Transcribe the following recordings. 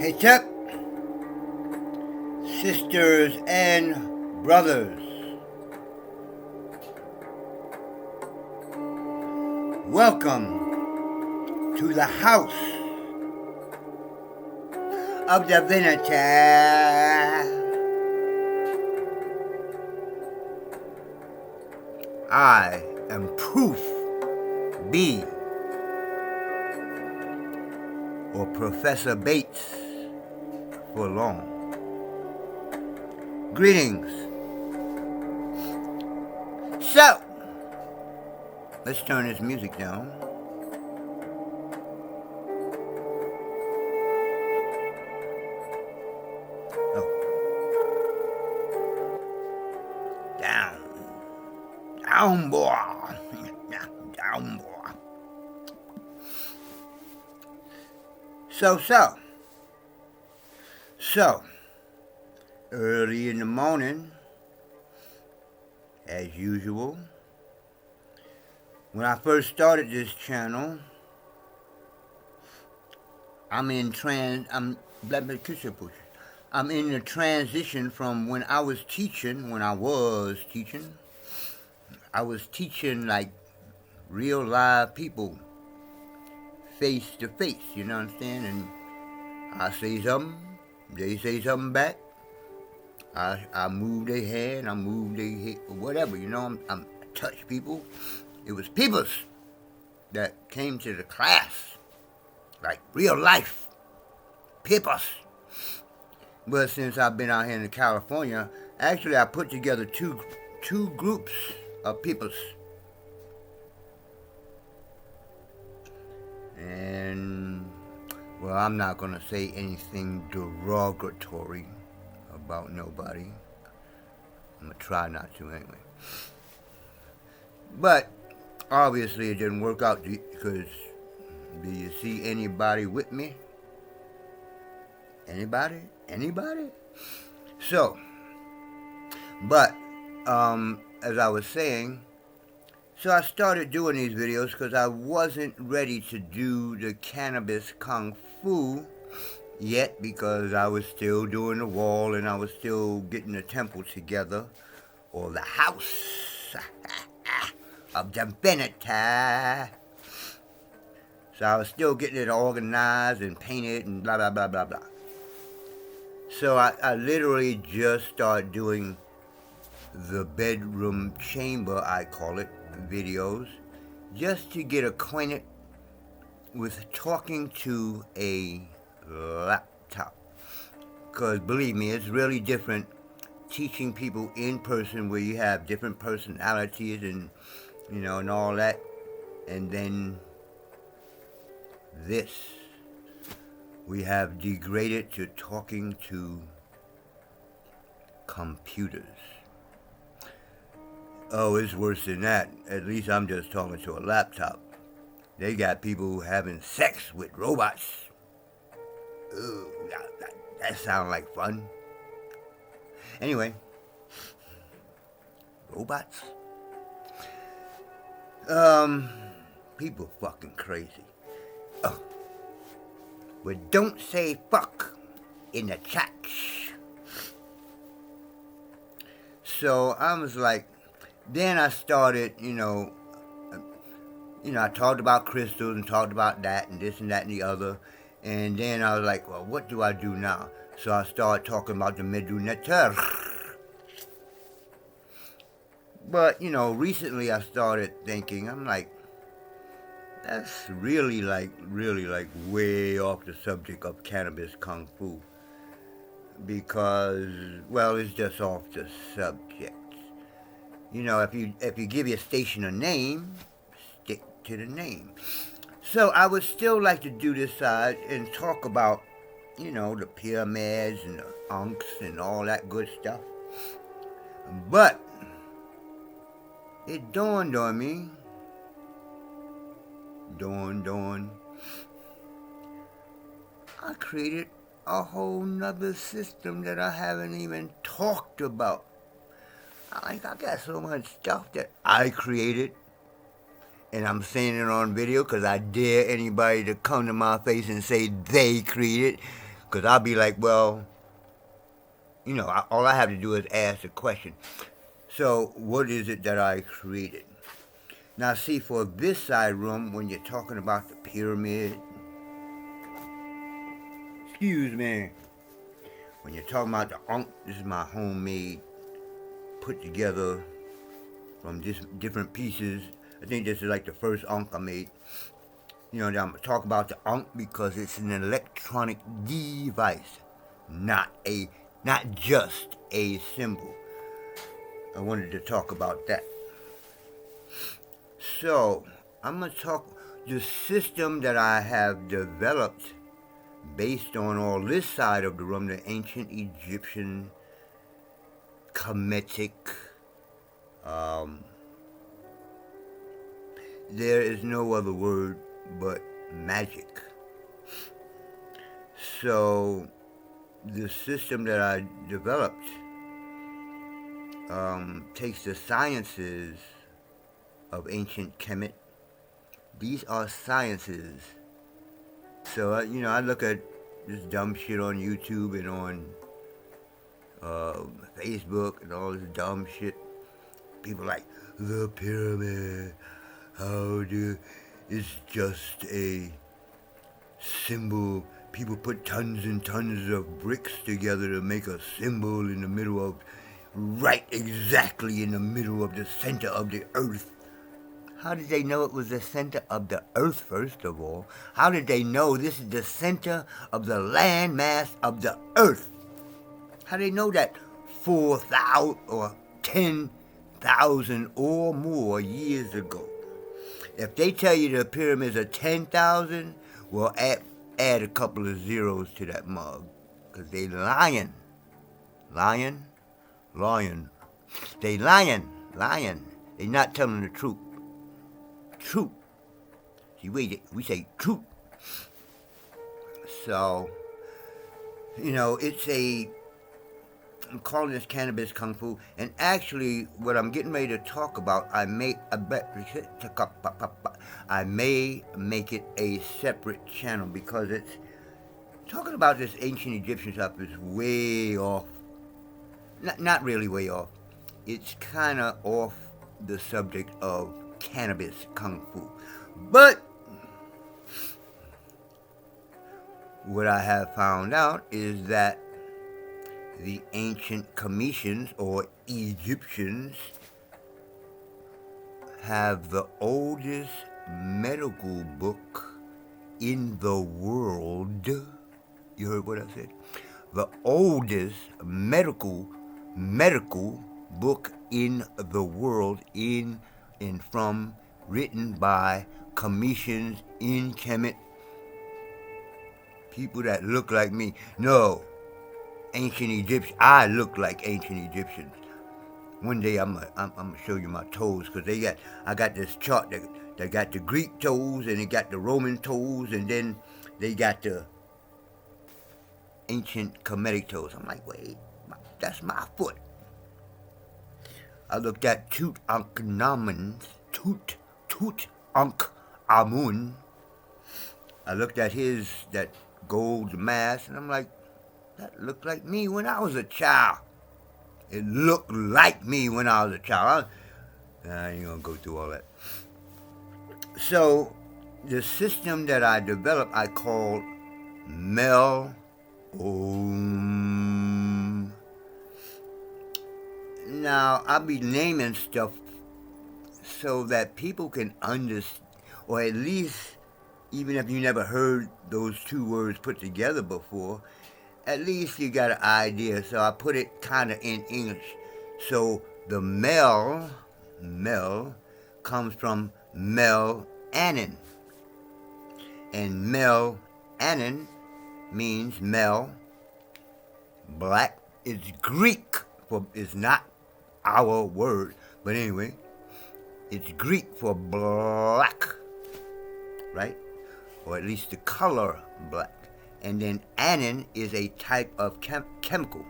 Hey, Chuck, sisters and brothers, welcome to the house of divinity. I am Proof B, or Professor Bates for long. Greetings. So, let's turn this music down. Oh. Down. Down, boy. Down, boy. So, early in the morning, as usual, when I first started this channel, I'm in the transition from when I was teaching, I was teaching like real live people, face to face, you know what I'm saying? And I say something, they say something back. I move their hand, I move their head, whatever, you know, I touch people. It was peoples that came to the class, like real life peoples. But since I've been out here in California, actually I put together two groups of peoples. And, well, I'm not going to say anything derogatory about nobody. I'm going to try not to anyway. But, obviously it didn't work out because, do you see anybody with me? Anybody? So, but, as I was saying, so I started doing these videos because I wasn't ready to do the Kannabis Kung-Fu yet, because I was still doing the wall and I was still getting the temple together, or the house of divinity. So I was still getting it organized and painted and blah, blah, blah, blah, blah. So I literally just started doing the bedroom chamber, I call it, videos, just to get acquainted with talking to a laptop. Because believe me, it's really different teaching people in person where you have different personalities and, you know, and all that. And then this, we have degraded to talking to computers. Oh, it's worse than that. At least I'm just talking to a laptop. They got people having sex with robots. Ooh, that sounds like fun. Anyway, robots? People fucking crazy. Oh, but don't say fuck in the chat. So I was like, then I started, you know, I talked about crystals and talked about that and this and that and the other. And then I was like, well, what do I do now? So I started talking about the Medunetter. But, you know, recently I started thinking, I'm like, that's really like way off the subject of Kannabis Kung-Fu. Because, well, it's just off the subject. You know, if you give your station a name, stick to the name. So I would still like to do this side and talk about, you know, the pyramids and the unks and all that good stuff. But it dawned on me, I created a whole nother system that I haven't even talked about. I got so much stuff that I created, and I'm saying it on video because I dare anybody to come to my face and say they created, Because I'll be like, well, all I have to do is ask the question. So, what is it that I created? Now, see, for this side room, when you're talking about the pyramid, excuse me, when you're talking about the Ankh, this is my homemade, put together from just different pieces. I think this is like the first Ankh I made. I'm going to talk about the Ankh because it's an electronic device, not just a symbol. I wanted to talk about that. So, I'm going to talk the system that I have developed based on all this side of the room, the ancient Egyptian, Khemitik. There is no other word but magic. So, the system that I developed takes the sciences of ancient Kemet. These are sciences. So, I look at this dumb shit on YouTube and on Facebook and all this dumb shit. People like, the pyramid, it's just a symbol. People put tons and tons of bricks together to make a symbol in the middle of, right exactly in the middle of the center of the earth. How did they know it was the center of the earth, first of all? How did they know this is the center of the land mass of the earth? How do they know that 4,000 or 10,000 or more years ago? If they tell you the pyramids are 10,000, well, add a couple of zeros to that mug, because they lying. Lying? They lying. They not telling the truth. Truth. See, we say truth. So, I'm calling this Kannabis Kung-Fu, and actually, what I'm getting ready to talk about, I may make it a separate channel, because it's talking about this ancient Egyptian stuff is way off. Not really way off. It's kind of off the subject of Kannabis Kung-Fu. But what I have found out is that the ancient Khemitians or Egyptians have the oldest medical book in the world. You heard what I said? The oldest medical book in the world, written by Khemitians in Kemet. People that look like me. No, ancient Egyptians. I look like ancient Egyptians. One day I'm gonna show you my toes, because I got this chart that got the Greek toes, and it got the Roman toes, and then they got the ancient Khemitic toes. I'm like, wait, that's my foot. I looked at Tutankhamun. I looked at that gold mask, and I'm like, that looked like me when I was a child. It looked like me when I was a child. I ain't gonna go through all that. So, the system that I developed, I called Mel-Om. Now, I'll be naming stuff so that people can understand, or at least, even if you never heard those two words put together before, at least you got an idea. So I put it kind of in English. So the Mel comes from Mel-Annen. And Mel-Annen means Mel, black. It's Greek, it's not our word. But anyway, it's Greek for black, right? Or at least the color black. And then annen is a type of chemical.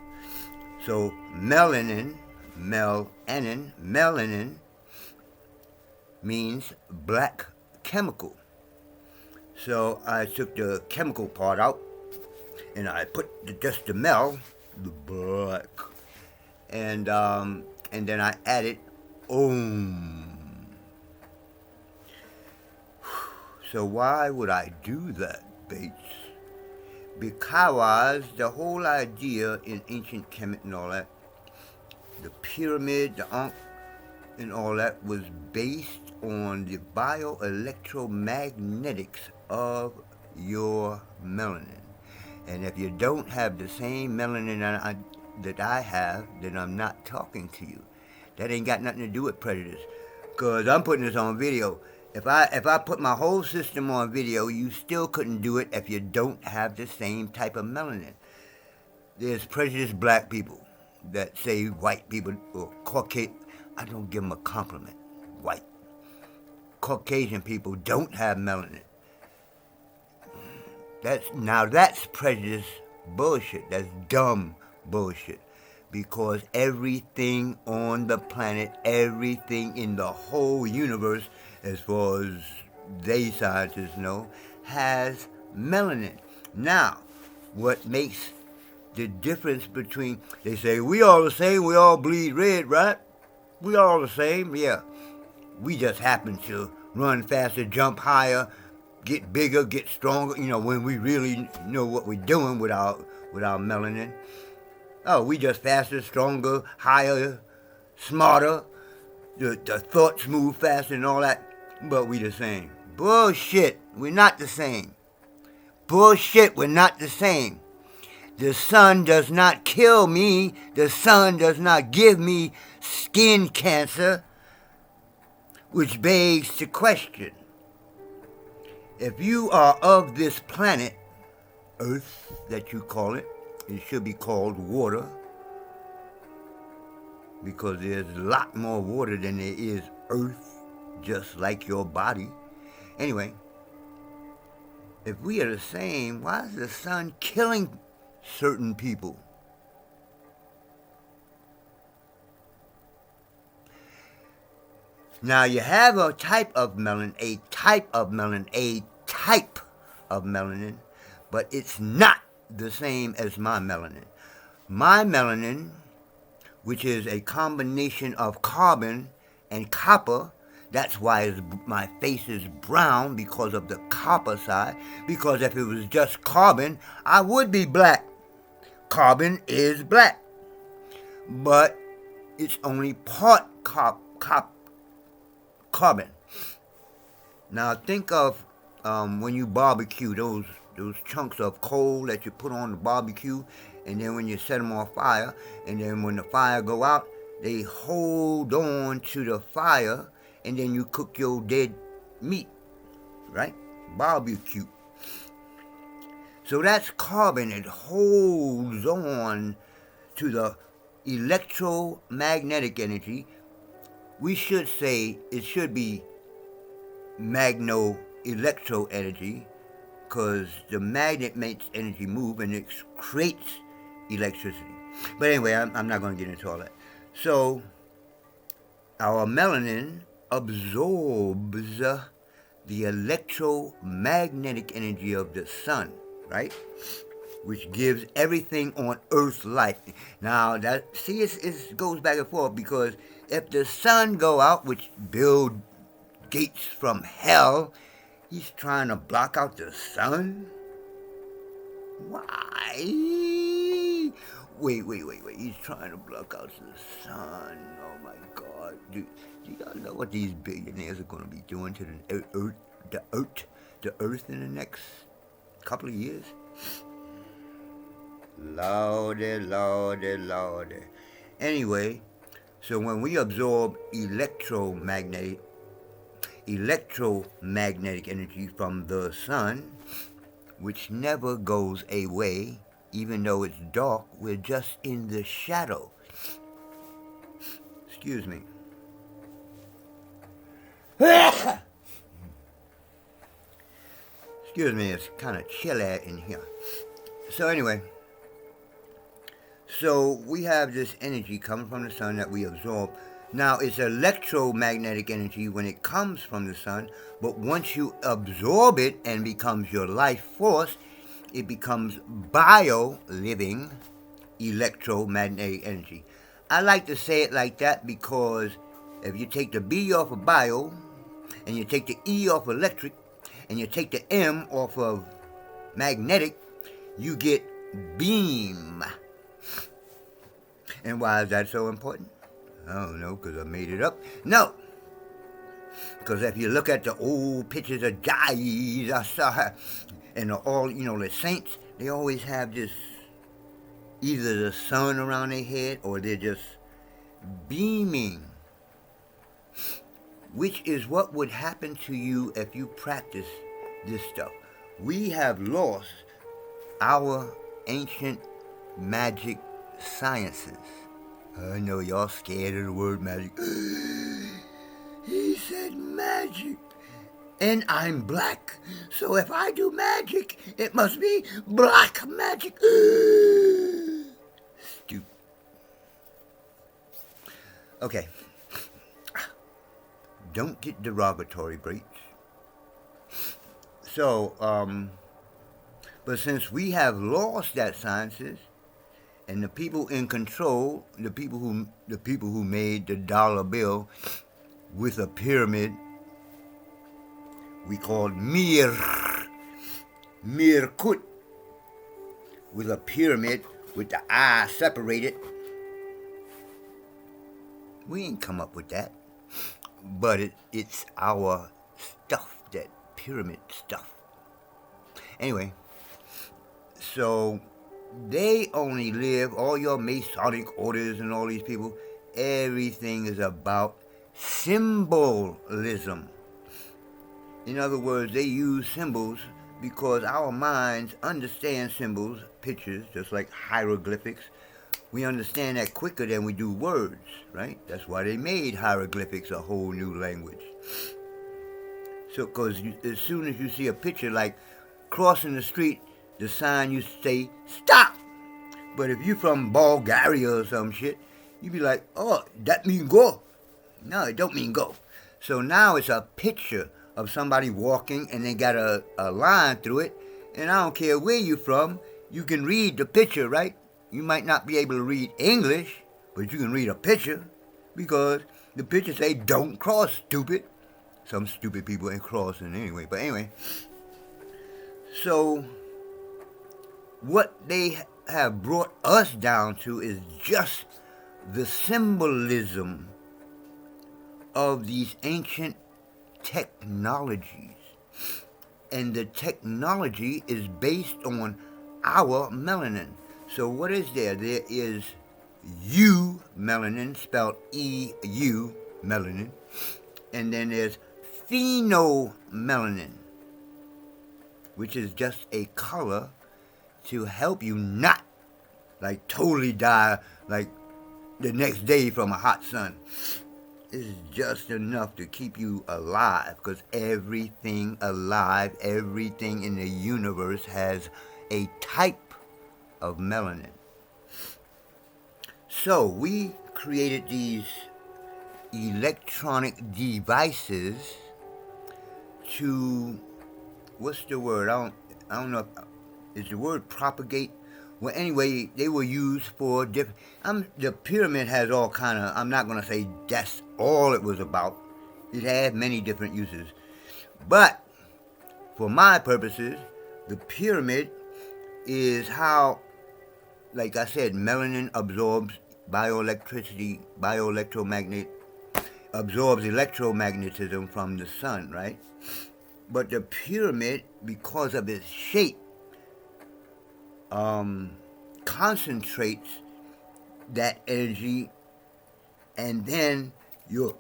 So melanin means black chemical. So I took the chemical part out, and I put just the black, and then I added Om. So why would I do that, Bates? Because the whole idea in ancient Kemet and all that, the pyramid, the Ankh, and all that was based on the bioelectromagnetics of your melanin. And if you don't have the same melanin that I have, then I'm not talking to you. That ain't got nothing to do with prejudice. Because I'm putting this on video. If I put my whole system on video, you still couldn't do it if you don't have the same type of melanin. There's prejudiced black people that say white people or Caucasian. I don't give them a compliment. White. Caucasian people don't have melanin. That's prejudice bullshit. That's dumb bullshit. Because everything on the planet, everything in the whole universe, as far as they scientists know, has melanin. Now, what makes the difference between, they say, we all the same, we all bleed red, right? We all the same, yeah. We just happen to run faster, jump higher, get bigger, get stronger, when we really know what we're doing with our melanin. Oh, we just faster, stronger, higher, smarter. The thoughts move faster and all that, but we the same. Bullshit, we're not the same. Bullshit, we're not the same. The sun does not kill me. The sun does not give me skin cancer, which begs the question. If you are of this planet, Earth that you call it, it should be called water, because there's a lot more water than there is Earth, just like your body. Anyway, if we are the same, why is the sun killing certain people? Now you have a type of melanin, but it's not the same as my melanin. My melanin, which is a combination of carbon and copper, that's why my face is brown, because of the copper side. Because if it was just carbon, I would be black. Carbon is black. But it's only part carbon. Now think of when you barbecue, those chunks of coal that you put on the barbecue, and then when you set them on fire, and then when the fire go out, they hold on to the fire, and then you cook your dead meat, right? Barbecue. So that's carbon. It holds on to the electromagnetic energy. We should say it should be magno-electro energy, because the magnet makes energy move and it creates electricity. But anyway, I'm not going to get into all that. So our melanin absorbs the electromagnetic energy of the sun, right? Which gives everything on Earth life. Now, it goes back and forth, because if the sun go out, which Bill Gates from hell, he's trying to block out the sun? Why? Wait. He's trying to block out the sun. Oh, my God. Do y'all know what these billionaires are going to be doing to the Earth in the next couple of years? Lordy. Anyway, so when we absorb electromagnetic energy from the sun, which never goes away, even though it's dark, we're just in the shadow. Excuse me. Excuse me, it's kind of chilly in here. So anyway, so we have this energy coming from the sun that we absorb. Now, it's electromagnetic energy when it comes from the sun, but once you absorb it and becomes your life force, it becomes bio-living electromagnetic energy. I like to say it like that because if you take the B off of bio, and you take the E off of electric, and you take the M off of magnetic, you get beam. And why is that so important? I don't know, because I made it up. No, because if you look at the old pictures of Jesus and all, the saints, they always have this, either the sun around their head or they're just beaming, which is what would happen to you if you practice this stuff. We have lost our ancient magic sciences. I know y'all scared of the word magic. He said magic. And I'm black. So if I do magic, it must be black magic. Stupid. Okay. Don't get derogatory, Breach. So, but since we have lost that sciences, and the people in control, the people who made the dollar bill with a pyramid, we called Mirkut, with a pyramid with the eye separated. We ain't come up with that, but it's our stuff, that pyramid stuff. Anyway, so they only live, all your Masonic orders and all these people, everything is about symbolism. In other words, they use symbols because our minds understand symbols, pictures, just like hieroglyphics. We understand that quicker than we do words, right? That's why they made hieroglyphics a whole new language. So, because as soon as you see a picture, like crossing the street, the sign used to say, stop! But if you're from Bulgaria or some shit, you'd be like, oh, that mean go. No, it don't mean go. So now it's a picture of somebody walking and they got a line through it. And I don't care where you're from, you can read the picture, right? You might not be able to read English, but you can read a picture because the picture say, don't cross, stupid. Some stupid people ain't crossing anyway. But anyway, so what they have brought us down to is just the symbolism of these ancient technologies. And the technology is based on our melanin. So what is there? There is U melanin, spelled E-U, melanin. And then there's phenomelanin, which is just a color to help you not like totally die like the next day from a hot sun. It's just enough to keep you alive, because everything alive, everything in the universe has a type of melanin. So we created these electronic devices to, what's the word? I don't know if, is the word propagate? Well, anyway, they were used for different, the pyramid has all kind of, I'm not going to say that's all it was about. It had many different uses. But for my purposes, the pyramid is how, like I said, melanin absorbs bioelectricity, absorbs electromagnetism from the sun, right? But the pyramid, because of its shape, concentrates that energy, and then your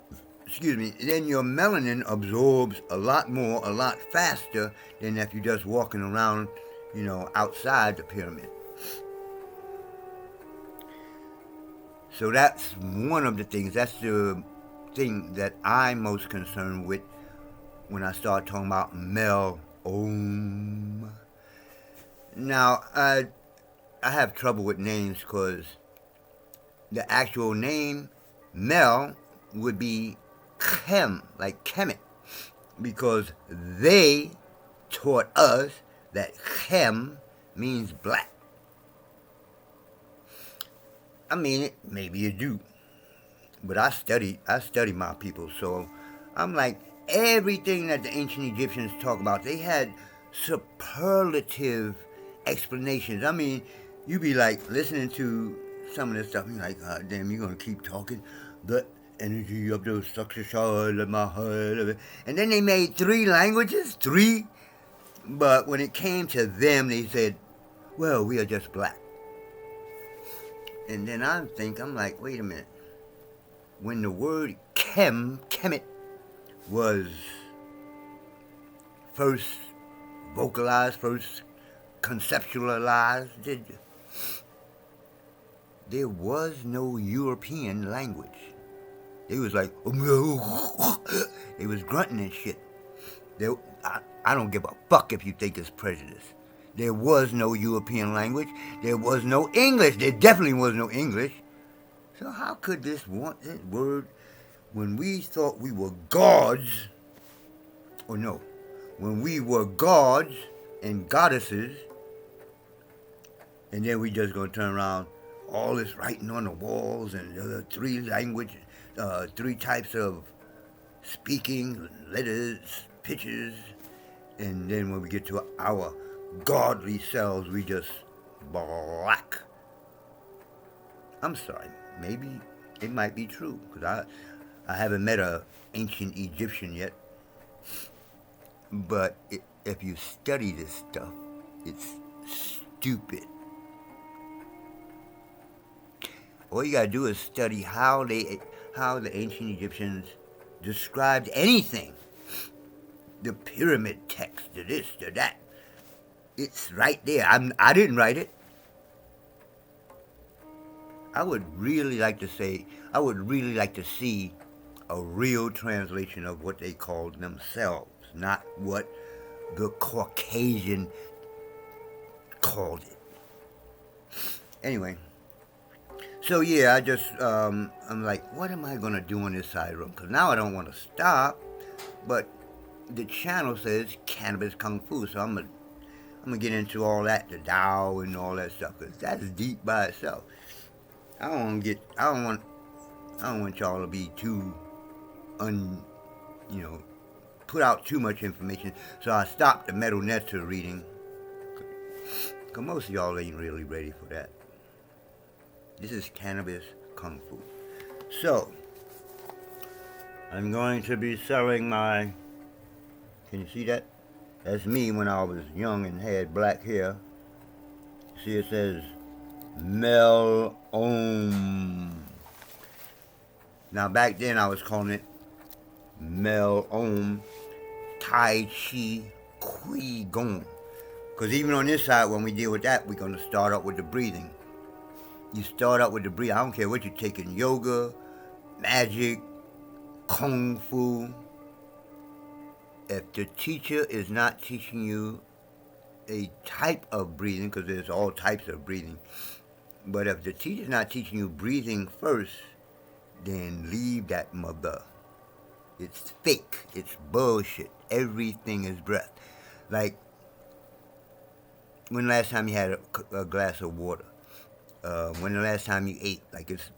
melanin absorbs a lot more, a lot faster than if you're just walking around, outside the pyramid. So that's one of the things, that's the thing that I'm most concerned with when I start talking about Mel-Om. Now, I have trouble with names because the actual name, Mel, would be Chem, like Khemitik, because they taught us that Chem means black. I mean, maybe you do, but I study my people, so I'm like, everything that the ancient Egyptians talk about, they had superlative explanations. I mean, you be like listening to some of this stuff, and you're like, God damn, you're gonna keep talking the energy of the success of my heart, and then they made three languages, three. But when it came to them, they said, well, we are just black. And then I'm like, wait a minute. When the word Kemet was first vocalized, first conceptualized, there was no European language. They was like, they was grunting and shit. I don't give a fuck if you think it's prejudice. There was no European language. There was no English. There definitely was no English. So how could this word, when we thought we were gods, or no, when we were gods and goddesses, and then we just gonna turn around, all this writing on the walls and three types of speaking, letters, pictures, and then when we get to our godly selves, we just black. I'm sorry, maybe it might be true, because I haven't met an ancient Egyptian yet, but if you study this stuff, it's stupid. All you gotta do is study how the ancient Egyptians described anything. The pyramid text, the this, the that. It's right there. I didn't write it. I would really like to see a real translation of what they called themselves, not what the Caucasian called it. Anyway, so yeah, I'm like, what am I gonna do on this side room? Because now I don't want to stop, but the channel says Kannabis Kung-Fu, so I'm gonna get into all that, the Tao and all that stuff, because that's deep by itself. I don't want y'all to be too put out too much information. So I stopped the Metal Netzer reading, because most of y'all ain't really ready for that. This is Kannabis Kung-Fu. So, I'm going to be selling my, can you see that? That's me when I was young and had black hair. See, it says Mel-Om. Now back then I was calling it Mel-Om Tai Chi Qui Gong. Because even on this side, when we deal with that, we're going to start up with the breathing. You start out with the breathing. I don't care what you're taking, yoga, magic, Kung Fu. If the teacher is not teaching you a type of breathing, because there's all types of breathing, but if the teacher's not teaching you breathing first, then leave that mother. It's fake. It's bullshit. Everything is breath. Like, when the last time you had a glass of water? When the last time you ate? Like, it's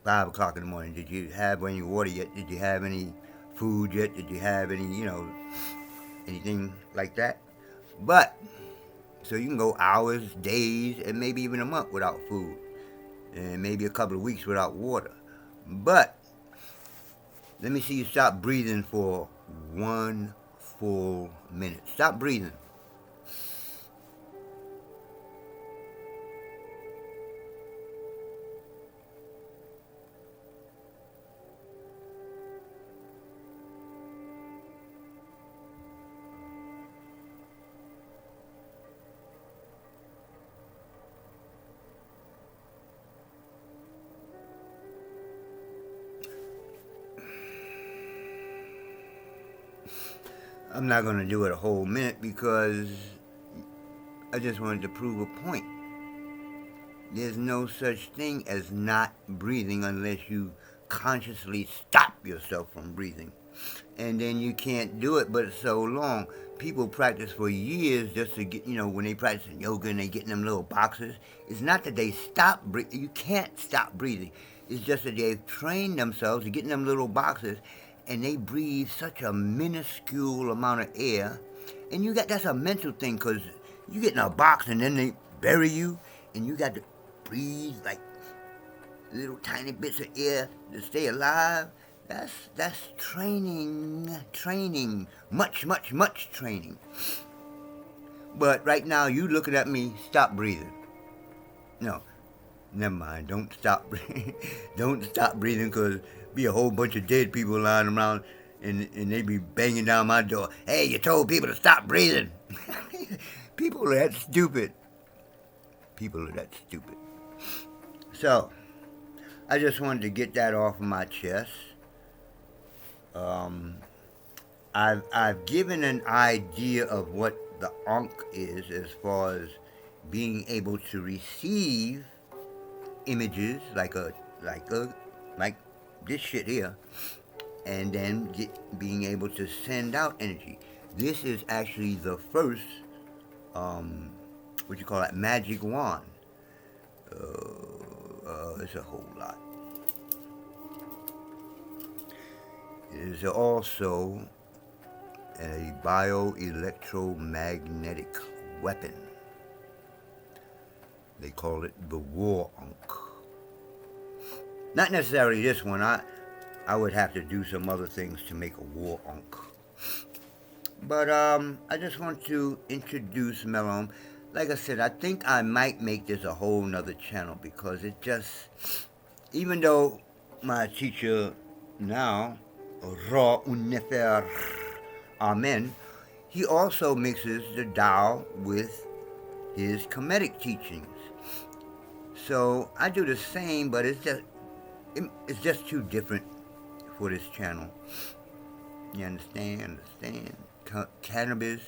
5 o'clock in the morning. Did you have any water yet? Did you have any food yet? Did you have any, anything like that? But, so you can go hours, days, and maybe even a month without food. And maybe a couple of weeks without water. But, let me see you stop breathing for 1 full minute. Stop breathing. I'm not going to do it a whole minute because I just wanted to prove a point. There's no such thing as not breathing unless you consciously stop yourself from breathing. And then you can't do it but so long. people practice for years just to get, when they practice yoga and they get in them little boxes. It's not that they stop breathing. You can't stop breathing. It's just that they've trained themselves to get in them little boxes, and they breathe such a minuscule amount of air. And that's a mental thing, because you get in a box and then they bury you, and you got to breathe like little tiny bits of air to stay alive. That's training, much training. But right now, you looking at me, stop breathing. No, never mind. Don't stop breathing. Don't stop breathing, because be a whole bunch of dead people lying around, and they be banging down my door. Hey, you told people to stop breathing. People are that stupid. People are that stupid. So, I just wanted to get that off of my chest. I've given an idea of what the Ankh is, as far as being able to receive images like this shit here, and then being able to send out energy. This is actually the first what you call that, magic wand. It's a whole lot. It is also a bioelectromagnetic weapon. They call it the War Ankh. Not necessarily this one. I would have to do some other things to make a War Ankh. But I just want to introduce Mel-Om. Like I said, I think I might make this a whole nother channel, because it just, even though my teacher now, Ra Unnefer Amen, he also mixes the Tao with his Khemitik teachings. So I do the same, but it's just too different for this channel. You understand? Kannabis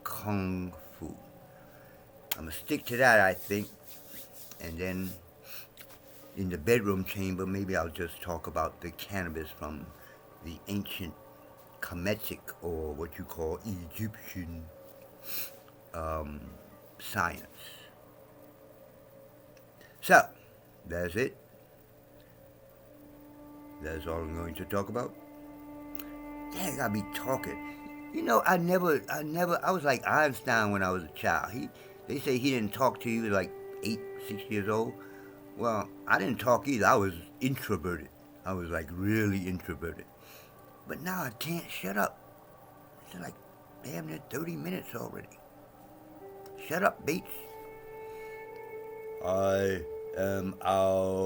Kung-Fu. I'm going to stick to that, I think. And then in the bedroom chamber, maybe I'll just talk about the cannabis from the ancient Khemitik, or what you call Egyptian science. So, that's it. That's all I'm going to talk about. Dang, I be talking. I was like Einstein when I was a child. They say he didn't talk to you like 6 years old. Well, I didn't talk either. I was introverted. I was like really introverted. But now I can't shut up. It's like damn near 30 minutes already. Shut up, Bates. I am out.